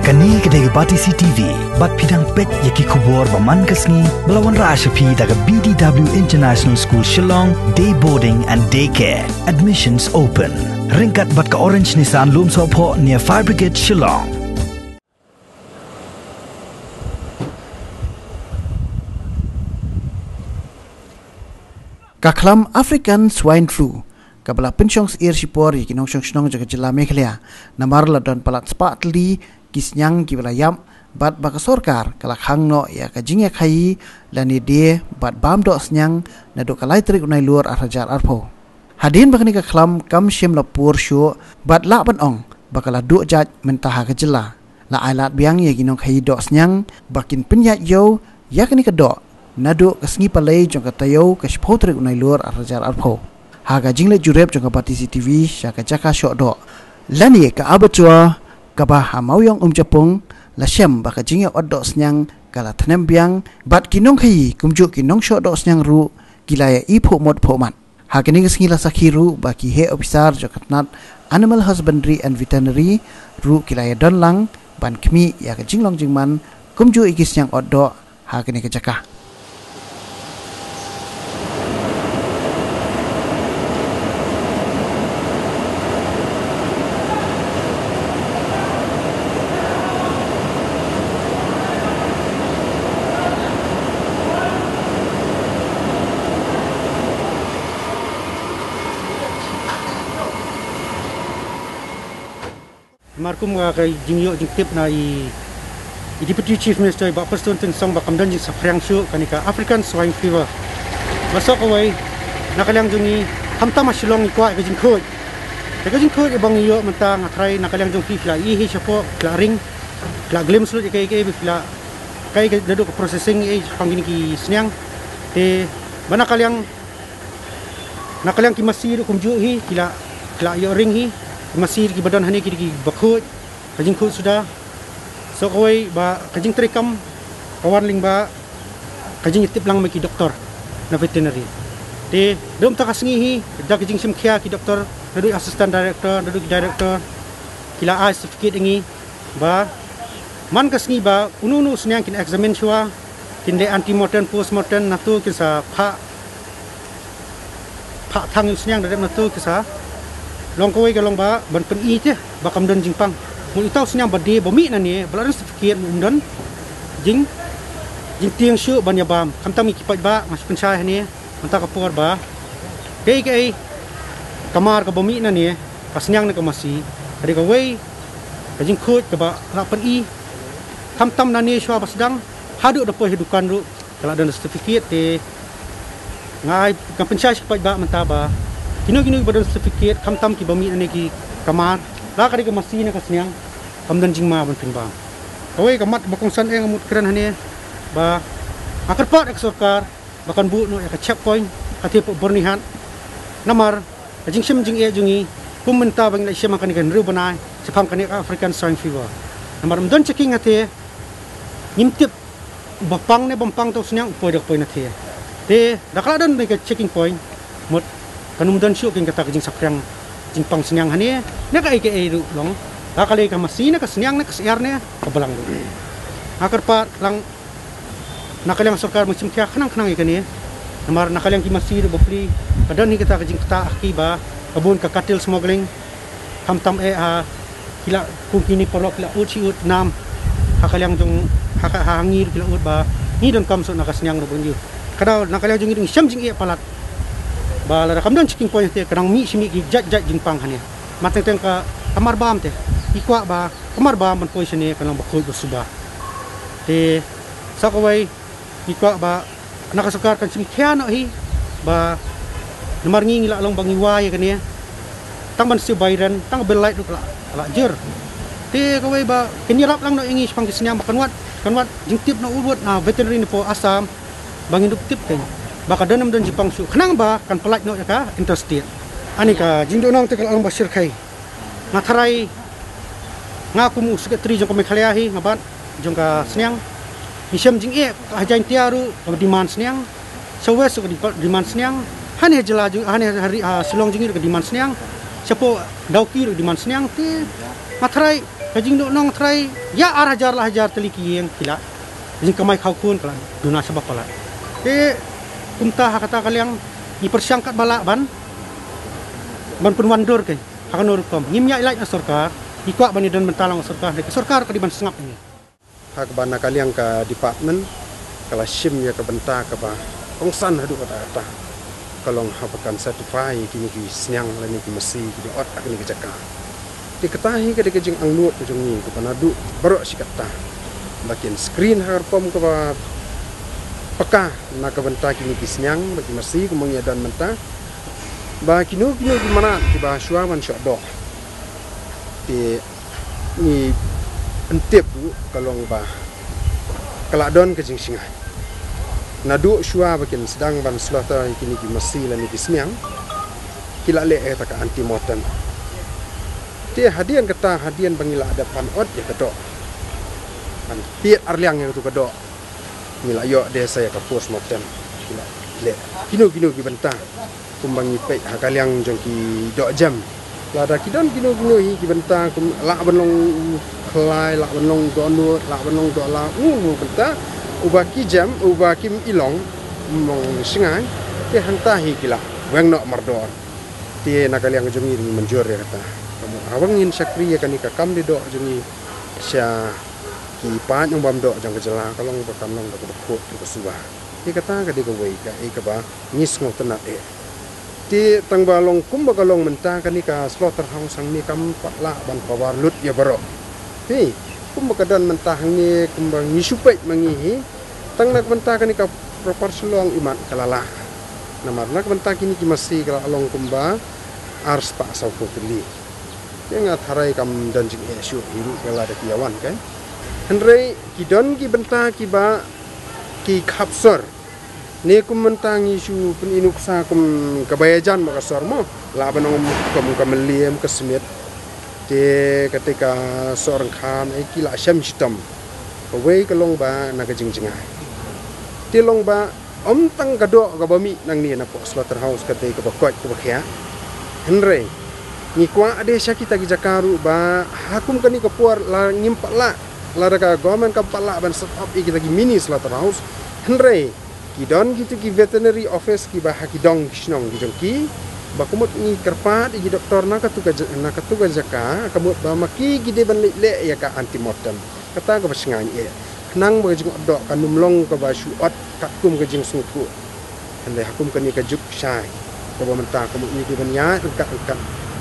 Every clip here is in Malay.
Kani kedai bati CTV, bat pidang pet yaki kubur baman kesni, belawan Rashapi daga BDW International School Shillong, day boarding and daycare. Admissions open. Ringkat bat ke Orange Nissan Lum Sopo near Fire Brigade Shillong. Kaklam African Swine Flu kabala pensyong air sipor yaki nong syong jaga jela Meghalaya namar ladon palat spatli kisnyang kibala yam bat baka sorkar kalak hangno ya kajing ya khai lani de bat bam do snyang na do kalai trik unai luar arhajar arpo hadin bakani kaklam kam shem la pur shu bat la ban ong bakala du jaj mentaha ka jela la ailat biang yaki nong khai do snyang bakin penyat yo yakani ka do nado kasngi palai jong katayo kashpotrik unai luar arhajar arpo haga jingle jurep jong bati CTV syaka jaka syok do lani ka abatua kabah hamauyong japung la syam baka jinge oddo snyang kala thanem biang bat kinong khai kumju kinong syok do snyang ru kilaya ipo mod phomat haga ni kasngi la sakhiru baki he officer jokatnat animal husbandry and veterinary ru kilaya donlang ban kmi ya ka jinglong jingman kumju ikis yang oddo haga ni ka jaka Markum kay jingyo jing tip na Deputy Chief Minister ba person tin song ba kamdan jing sa Priangshu kanika African Swine Fever masok away nakalang jungi hamta masilong ikwa ka jing khoj ka jing khoj ibang iyo manta ngatray nakalang jung fila ihi siya kla ring kla glimpse lu kay fila kay dadu ka processing pangini ki snyang te banakalang ki masir kumju hi kla iyo ring hi masir ki badan hani ki bakhut kajing khut sudah so koi ba kajing trikam kawan ling ba kajing tip lang mai ki doktor na veterinary te dom ta kasngi hi da kajing simkhia ki doktor nadu assistant director nadu director kila a certificate ngi ba man kasngi ba ununu snyang kin examine chua kin de anti mortem post mortem natu kisa pha thang snyang da natu kisa long koi kalong ba ban pen i je ba kam don jingpang mun itaw snyang badi bomi na ni balaran certificate mun jing tiang shu ban ya bam kam tam ki ba mas pensah ni manta ka por ba kai kamar ka bomi na ni pasnyang na ka masi kadi ka wei ka jing khut ka ba la pen i kam tam na ni shwa basdang hadu da po hidukan ru kala don certificate te ngai kam pensah ki ba manta ba kino badan certificate kam tam ki bami ane ki kamar la kadi ka masina ka snyang kam dan jingma ban pin ba awai kamat bakong san eng amut kran hane ba akarpat ek sarkar bakan bu no ek checkpoint ati po bornihan namar jing sim jing e jungi kumenta bang la syama kan ru banai sepam kan African Swine Fever namar mdon checking ate nimtip bapang ne bampang to snyang poi na the te dakala dan me checking point mut kanum dan syuk king kata jing sakrang jing pang senyang hani na ka ike ru long lakali ka masina ka senyang na ka siar ne kabalang ru akar pa lang nakalang sarkar musim kya kanang ikani namar nakalang ki masir bopli kadan ni kita jing kata akiba abun ka katil smuggling hamtam kila kung kini porok kila uchi ut nam hakalang jung hangir kila ut ba ni don kam so nakasenyang ru bunyu kada nakalang jung idung syam jing e palat bala rakam don checking point te kadang mi simi ki jat jingpang hane mateng teng ka kamar bam te ikwa ba kamar bam man position ne kanang bakul suba te sakawai ikwa ba nakasukar kan sim khiano hi ba namar ngi la long bangi wai kania tang ban si bayran tang belait du kala jer te kawai ba kenyarap lang no ingi pang kisnya kanwat jingtip no ubut na veterinary po Assam bangin duk tip kan baka danam don jipang su khnang ba kan pelaj no ka interstate ani ka jingdo nang te kalang basir khai matharai nga kumu secretary jong Meghalaya hi ngabat jong ka snyang hisam jing e hajain tiaru demand snyang sawes ka demand snyang hane jela jung hane hari silong jing ka demand snyang sepo dauki demand snyang te matharai kajing dok nong try ya hajar teliki yang kila jing kamai kau kun kala duna sebab kala kumta kata kalian ni persangkat balak ban pun wandur ke akan urkom ngimnya ilai sorkar ikwa bani dan mentalang sorkar ke di ban sengap ini hak bana kalian ke department kala sim ya ke bentak ke ba kongsan hadu kata kalau hapakan certify kini ki siang lani ki mesti ki ot kini ki jaka diketahui ke dikejeng anglut ujung ni ke panadu baru si kata bagian screen harpom ke peka nak ke bentak kini ki siang bagi mesti kumangnya dan mentah ba kinu di mana di ba syuaman syok di ni entip bu kalau ba keladon kejeng singai nadu syua bagian sedang ban slaughter kini ki mesti lani ki siang kila le tak anti moten dia hadian bangila ada panot ya kedok pan piet arliang yang tu kedok ngila yo dia saya ke pos moten kila le kinu ki bentang kumbangi pe hakaliang jongki dok jam lada kidon kinu hi ki bentang kum lak benong kelai lak benong donut lak benong dola bentang ubaki jam ubakim ilong mong singai dia hantahi kila weng nok mardor dia nakaliang jongi menjur ya kata awangin sakri ya kan ikam di dok jengi sya ki pan yang bam dok jang kejela kalong bakam long dak bekut ke subah dia kata ka di ka wei ka ba ngis ngok tenat ti tang balong kum bakalong mentah kan ka slaughterhouse sang ni kam pakla ban pawar lut ya baro ti kum bakadan mentah ni kum bang ngisupai mangi tang nak mentah kan ka proper sulong iman kalala namar nak mentah kini ki masih kala along kumba ars pak sauko teli yang atharai kam danjing isu hiru kala ada kiawan kan henrei kidon ki benta ki ba ki khapsor ne kum mentang isu pun inuksa kum kebayajan makasor mo la banong kum kameliem kesmet de ketika seorang kham ai ki la syam sitam wei kalong ba na kajing jingai ti long ba om tang kadok ka bami nang ni na po slaughterhouse kate ka bakot ka bakhya henrei ni kwa ade syakita ki jakaru ba hakum kani ka puar la ngimpak la ka government ka pala ban set up kita ki mini slaughterhouse henrei ki don gitu ki veterinary office ki ba hakidong kisnong ki jongki ba kumut ni kerpat ki doktor na katuga jaka kamut ba maki gide ban le ya ka anti mortem kata ka basengan e nang ba jing dok kanum long ka ba syuat kakum ka jing sungku henrei hakum kani ka juk syai ka ba mentah kamut ni ki ban ya ka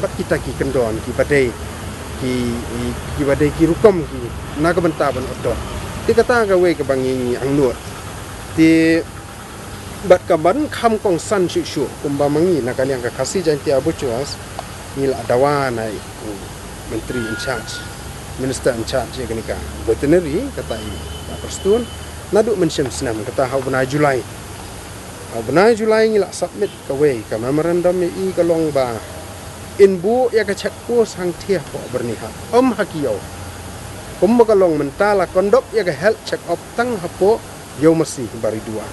bat kita ki kendon ki badai ki rukom ki na ka benta ban oto ti kata ka we ka bangi ang nuat ti bat ka ban kham kong san shu kumba mangi na kaliang ka khasi janti abuchuas ni la dawa nai menteri in charge minister in charge ka nika veterinary kata ini ta perstun nadu mention senam kata hau bena Julai ni la submit ka we ka memorandum i ka long ba inbu ya ka cekku sang tiah po bernihat hakiyo kum makalong mentala kondok ya ka health check up tang hapo yo masih bari dua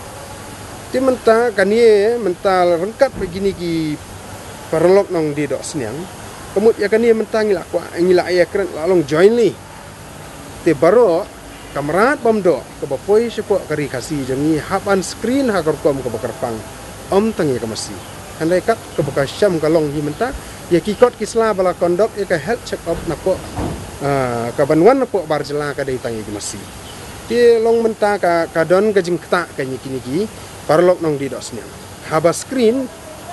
ti menta kanie mental rengkat begini ki parlok nong di dok seniang kemut ya kanie menta ngila ya keren lalong join li ti baro kamrat bomdo ke bapoi sepo kari kasi jangi hapan screen hakar kom ke bakarpang tang ya ka masih handai kat ke bekas syam kalong hi menta ya kikot kisla bala kondok ya ka health check up napo ka banwan napo barjela ka dai tangi masih ti long menta ka don ka jing kta ka ni kini parlok nong di dosnya haba screen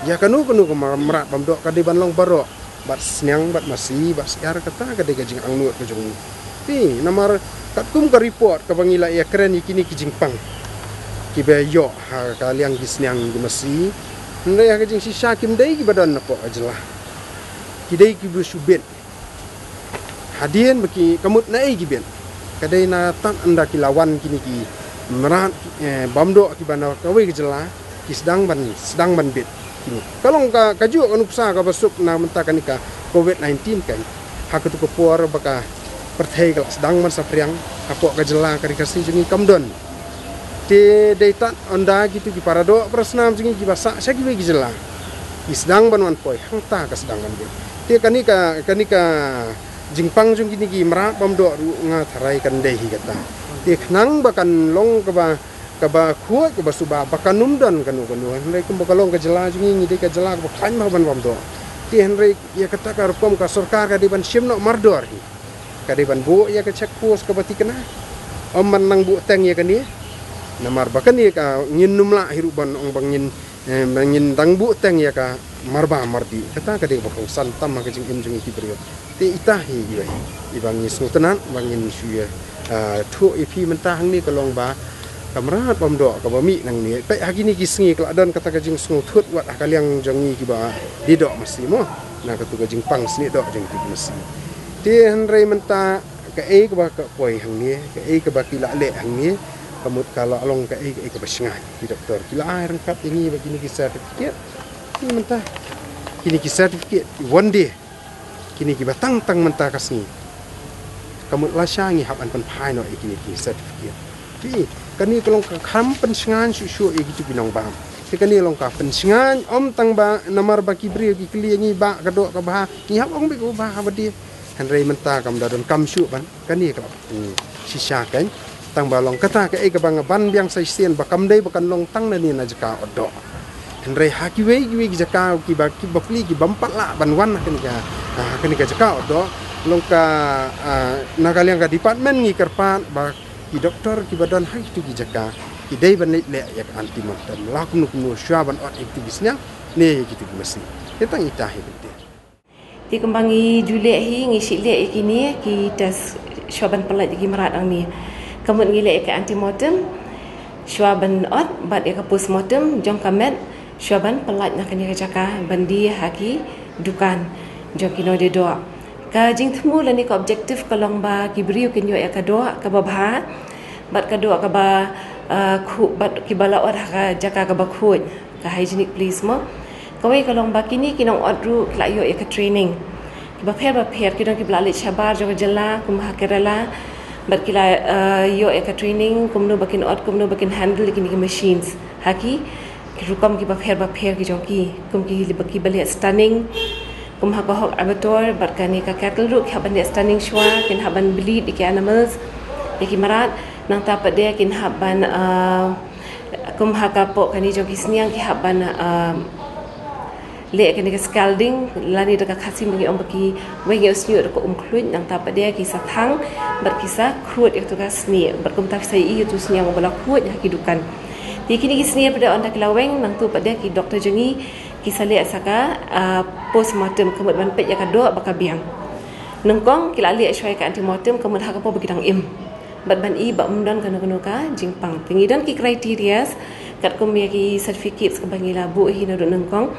ya kanu merat pamdok ka di banlong baro bat snyang bat masih bat sekarang kata ka dai ka jing angnu ka jung ti namar katkum ka report ka bangila ya keren kini ki jing pang ki be yo ha kaliang gisnyang di masih ndai ka jing si syakim dai ki badan napo ajelah kidai ki busubet hadian beki kamut nai ki ben kadai na tan anda ki lawan kini ki merat bamdo ki bana kawe ki jela ki sedang ban bet kini kalong ka kaju kanupsa ka basuk na mentakan ka COVID-19 kan hak tu ko puar baka perthai ka sedang man sapriang apo ka jela ka dikasih jungi kamdon te data anda gitu ki parado prasnam jungi ki basa sagi ki jela ki sedang ban wan poi hangta ka sedang ban bet dia kanika jingpang jung kini ki merat bom do nga tharai kan dei hi kata ti khnang bakan long ka ba khuat ka ba suba bakan numdan kanu henry kum bakalong ka jela jung ngi de ka jela ka khan ma ban bom do ti henry ya kata ka rukom ka sarkar ka di ban sim no mardor hi ka di ban bu ya ka check post ka bati kana om man nang bu teng ya kan ni namar bakan ni ka ngin numla hiruban ong bangin ngin dang bu teng ya ka marba mardi kata ka de bakong santam ma ka jing im jung ki period ti itahi ibang isnu tenan bangin suya thu ipi mentah ni kalong ba kamrat bom do ka bami nang ni pe hagi ni kisngi keladan kata ka jing snu thut wat kaliang jangi ki ba di do mesti mo na ka tu ka jing pang sni do jing ti mesti ti henrei menta ka e ka ba ka poi hang ni ka e ka ba ki la le hang ni kamut kala along ka e ka ba singai di doktor ki la ai rangkap ini bagi ni ki sertifikat ni menta kini ki sertifikat one day kini ki batang tang mentah kasni kamu lasangi hab an pan phai no kini ki certificate ti kani kolong ka kham pen singan su e gitu binong bam ti kani long ka pen singan om tang ba namar ba ki bri ki kli ngi ba ka do ka ba ni hab ong bi ko ba abadi han rei mentah kam da don kam su ban kani ka sisa kan tang ba long kata ka e ka bang ban biang sai sien ba kam dei ba kan long tang na ni na jaka odo henry hakiwe ki jaka ki bakli ki bampat la banwan kan ka jaka odo longka nakaliang ka department ngi kerpat ba ki doktor ki badan hai tu ki jaka ki dei ban le ya anti montan lakum nu syaban ot aktivisnya ne ki tu mesti tentang itahi bete ti kembangi jule hi ngi sile ikini ki tas syaban pelat ki merat ang ni kemun ngi le ka anti mortem syaban ot bat ya ka postmortem jong kamet syaban pelat nak ni jaka bandi haki dukan jokino de do ka jing thmu lani ka objective kalong ba kibriu kinyo ya ka do ka babha bat ka do ka ba khu bat ki bala or ka jaka ka ba khu ka hygienic please mo kawai kalong ba kini kinong odru kla yo ya ka training ki ba pher kinong ki blali chabar jo jalla kumha kerala bat kila yo ya ka training kumno bakin od kumno bakin handle kini ki machines haki rukam ki ba pher ki jongki kum ki baki bali stunning kum ha ko abator barkani ka cattle ru ka ban stunning shwa kin haban bleed ki animals ki marat nang ta pade kin haban kum ha ka po kani jongki sniang ki haban le kani ka scalding lani da ka khasim ngi ombaki wengi osnyu ko umkluin nang ta pade ki sathang barkisa khrut ek to ka sni barkum ta sai i tu sniang bala khrut ha ki dukan di kini kisni pada onda kelaweng nang tu pada ki doktor jengi kisale asaka postmortem kemut ban pet ya ka do baka biang nengkong kilali ashwai ka antemortem kemut ha ka po bagi im bat ban i ba umdan kana ka jingpang tingi dan ki criteria kat kum ya ki certificate ka bangila bu hi na do nengkong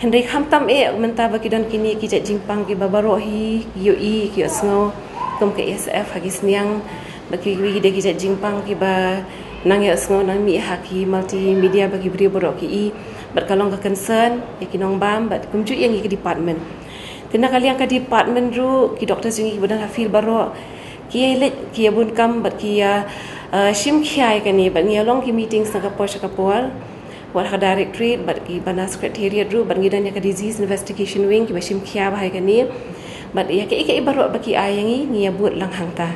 hendai khamtam menta bagi dan kini ki jak jingpang ki babaro hi yo i ki osngo kum ke SF hagi sniang bagi wi de ki jak jingpang ki ba nang ya sengo nang mi haki multimedia bagi beri borok ki berkalong ke concern ya kinong bam bat kumju yang ki department tina kali yang ka department ru ki doktor jingi badan hafil baro ki let ki bun kam bat ki shim khiai kani bat ngi long ki meetings na ka por ka por war ha directorate bat ki bana secretariat ru bat ngi dan ya ka disease investigation wing ki ba shim khia ba hai kani bat ya ke baro baki ayangi ngi but lang hangta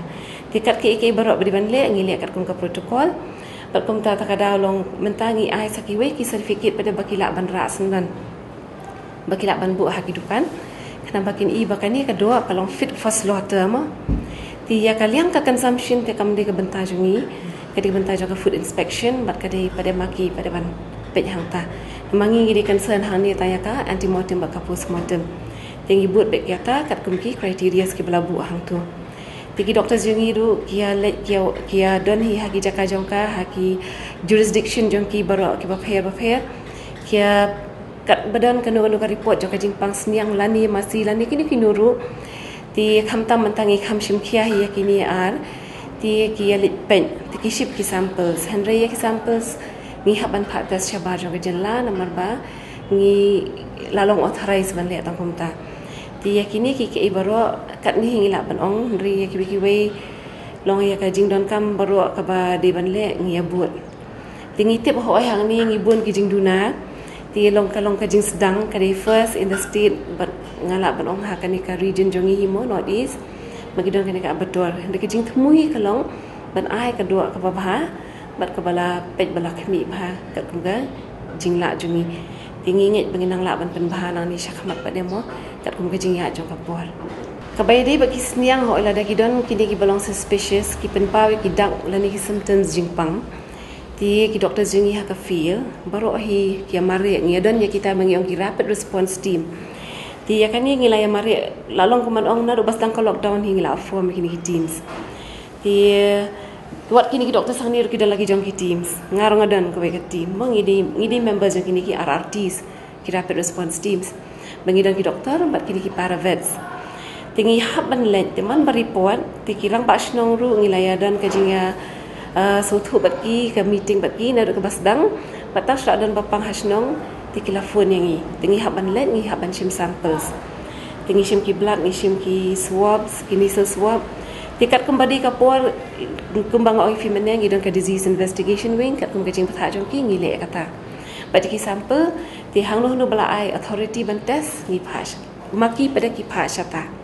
tikat ke baro beri ban le ngi le kat kum ka protokol Balkom ta takada long mentangi ai sakiwe ki certificate pada bakila ban rasan dan bakila ban bu hakidukan kana bakin i bakani kedua kalong fit for slaughter ma ti ya kaliang ka consumption te kam de ka bentajungi kadi bentaj ka food inspection bat kadi pada maki pada ban pej hangta mangi di concern hang ni tanya ka anti mortem baka postmortem tingi but bek yata kat kumki criteria ski belabu hang tu tiki doktor jengi ru kia don hi haki jaka jongka haki jurisdiction jongki baro ki bapher kia kat badan kanu ka report jongka jingpang sniang lani masih lani kini kinuru ti khamtam mentangi khamshim khia hi kini ar ti kia lit pen ti ship ki samples henry ki samples ni haban phatas shabar jongka jella number ba ni lalong authorize ban le tang komta ti yakini ki ibaro kat ni hingila ban ong ri ki we long ya ka jing don kam baro ka ba de ban le ngi abut tingi tip ho hang ni ngi bun ki jing duna ti long ka jing sedang ka de first in the state but ngalak ban ong ha kanika region jongi himo North East magidon kanika betul de kijing temui kalong ban ai kedua ke babah bat ke bala pej bala kemi bah kat kumga jingla jongi tinggi nget benginang lak ban penbahan ni syakmat pada mo kat kumga jing ya jong kapor kabai dei bagi sniang ho ila da kidon kini ki belong suspicious ki penpawe ki dak lani ki symptoms jingpang ti ki doktor jingi ha ka feel baru hi ki mari ngedon ya kita mengiong ki rapid response team ti ya kan ni ngila ya mari lalong kuman ong na do bas tang ka lockdown hi ngila form kini ki teams ti wat kini ki doktor sang ni ki dan lagi jong ki teams ngarong adan ko ke team ngidi members jong kini ki RRTs ki rapid response teams mengidan ki doktor bat kini ki para vets tinggi haban let teman berreport tikirang pak snong ru ngilaya dan kajingnya sutu bagi ke meeting bagi na ke basdang batas dan bapang hasnong tikila phone yangi tinggi haban let ngi haban sim samples tinggi sim ki blood ngi sim ki swabs kini swab tikat kembali ke por kembang oi female ngi dan ke disease investigation wing kat kajing patha jong ki ngile kata bagi sample ti hangno bala ai authority ban test ngi phas maki pada ki phasata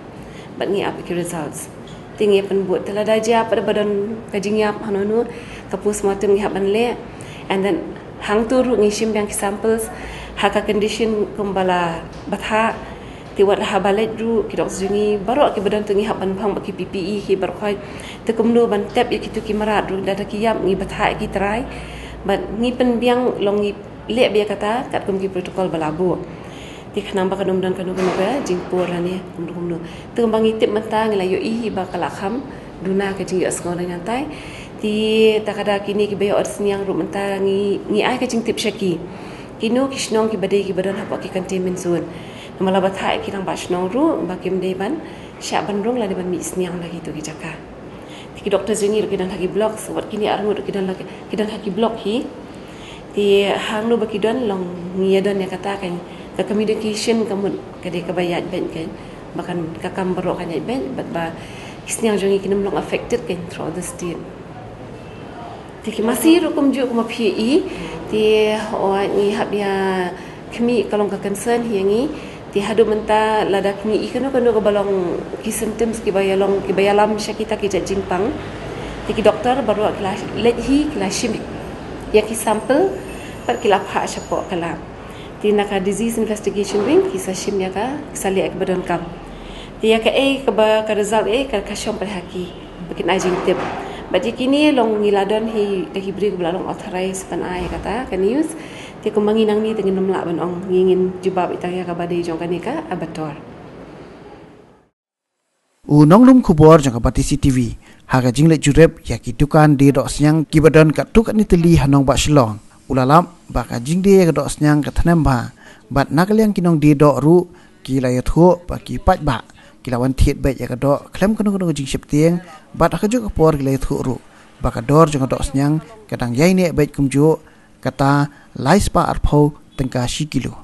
bat ngi apa ki results tinggi pen buat telah daja pada badan kajingnya hanonu ke postmortem ngi haban le and then hang tu ru ngi sim yang samples haka condition kembala batha tiwat habalet ru ki dok jungi baru ki badan tu ngi haban phang ki PPE ki berkhoi te kumno ban tap ya ki tu ki marat ru data ki yam ngi batha ki try bat ngi pen biang long ngi le bia kata kat kum ki protokol balabu ti khnamba kadum dan kadum ga jingpur ani kumdu tu bangi tip mata ngila yo i ba kala kham duna ka jing asngol nyantai ti takada kini ki bayo arsniang ru mata ngi ai ka jing tip shaki kino kishnong ki bade ki badan hapa ki containment zone namala bathai ki rang ba shnong ru ba kim deban sha ban rong la deban mi sniang lagi tu ki jaka ti doktor jingi ki dan lagi block so wat kini arngu ki dan lagi block hi ti hangnu ba ki dan long ngi dan ya kata kan ke communication kamu kade kabayat ben kan bahkan kakam berok kan ben ba isniang jongi kinum long affected kan through the state ti masih rukum ju kuma PE ti ni habia kami kalau ka concern hiangi ti hadu menta lada kami ikano kano ka balong ki symptoms ki bayalam syakita ki jingpang ti doktor baru kelas let hi kelas shimik ya ki sample per kilap ha syapo kala tina ka disease investigation wing kisa shim ya ka kisali ek badan kam tia ka ka ba ka result ka syom per haki bikin ajing tip baji kini long ngiladon hi ka hibri ka long authorize pan ai kata ka news ti ko manginang ni tengin namla ban ong ngingin jubab itang ya ka badai jong kanika abator unong lum khubor jong ka batisi TV ha ka jingle jurep ya ki dukan di dok syang ki badan ka tuk ni teli hanong ba shlong ulalam baka jingde ka dok snyang ka thanem ba bat nakaliang kinong di dok ru ki layat ho ba ki pat ba ki lawan thiet ba ya ka dok klem kono jing sip tieng bat ka juk por ki layat ho ru baka dor jong ka dok snyang kadang yai ne ba kumjo kata laispa arpho tengka 10 kilo